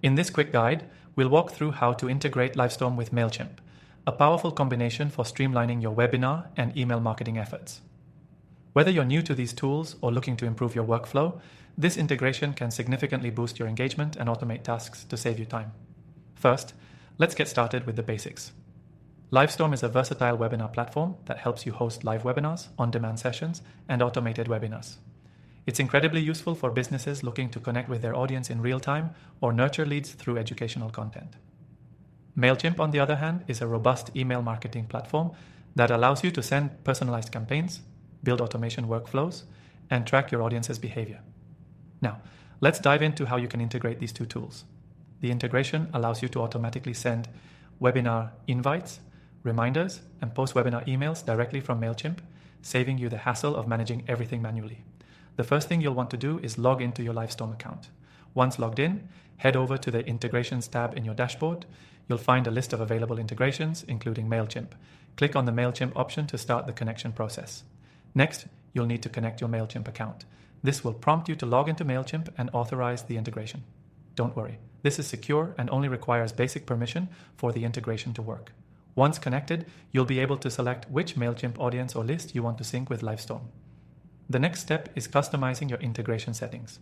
In this quick guide, we'll walk through how to integrate Livestorm with Mailchimp, a powerful combination for streamlining your webinar and email marketing efforts. Whether you're new to these tools or looking to improve your workflow, this integration can significantly boost your engagement and automate tasks to save you time. First, let's get started with the basics. Livestorm is a versatile webinar platform that helps you host live webinars, on-demand sessions, and automated webinars. It's incredibly useful for businesses looking to connect with their audience in real time or nurture leads through educational content. Mailchimp, on the other hand, is a robust email marketing platform that allows you to send personalized campaigns, build automation workflows, and track your audience's behavior. Now, let's dive into how you can integrate these two tools. The integration allows you to automatically send webinar invites, reminders, and post-webinar emails directly from Mailchimp, saving you the hassle of managing everything manually. The first thing you'll want to do is log into your Livestorm account. Once logged in, head over to the Integrations tab in your dashboard. You'll find a list of available integrations, including Mailchimp. Click on the Mailchimp option to start the connection process. Next, you'll need to connect your Mailchimp account. This will prompt you to log into Mailchimp and authorize the integration. Don't worry, this is secure and only requires basic permission for the integration to work. Once connected, you'll be able to select which Mailchimp audience or list you want to sync with Livestorm. The next step is customizing your integration settings.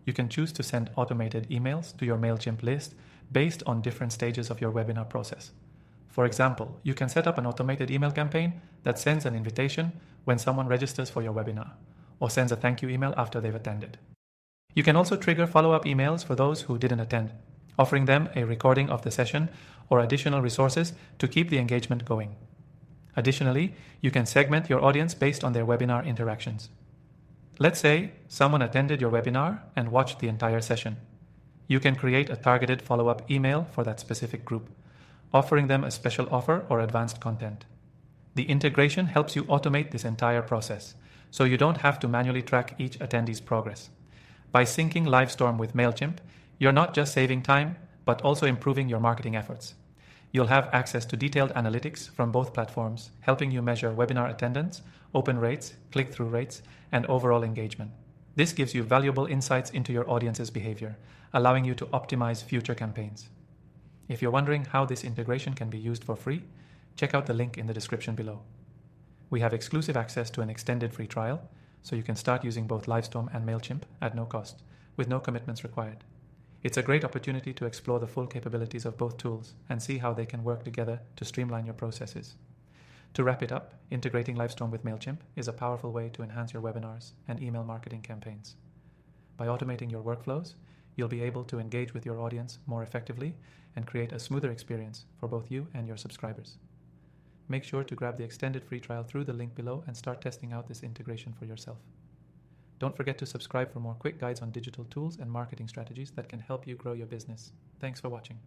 You can choose to send automated emails to your Mailchimp list based on different stages of your webinar process. For example, you can set up an automated email campaign that sends an invitation when someone registers for your webinar, or sends a thank you email after they've attended. You can also trigger follow-up emails for those who didn't attend, offering them a recording of the session or additional resources to keep the engagement going. Additionally, you can segment your audience based on their webinar interactions. Let's say someone attended your webinar and watched the entire session. You can create a targeted follow-up email for that specific group, offering them a special offer or advanced content. The integration helps you automate this entire process, so you don't have to manually track each attendee's progress. By syncing Livestorm with Mailchimp, you're not just saving time, but also improving your marketing efforts. You'll have access to detailed analytics from both platforms, helping you measure webinar attendance, open rates, click-through rates, and overall engagement. This gives you valuable insights into your audience's behavior, allowing you to optimize future campaigns. If you're wondering how this integration can be used for free, check out the link in the description below. We have exclusive access to an extended free trial, so you can start using both Livestorm and Mailchimp at no cost, with no commitments required. It's a great opportunity to explore the full capabilities of both tools and see how they can work together to streamline your processes. To wrap it up, integrating Livestorm with Mailchimp is a powerful way to enhance your webinars and email marketing campaigns. By automating your workflows, you'll be able to engage with your audience more effectively and create a smoother experience for both you and your subscribers. Make sure to grab the extended free trial through the link below and start testing out this integration for yourself. Don't forget to subscribe for more quick guides on digital tools and marketing strategies that can help you grow your business. Thanks for watching.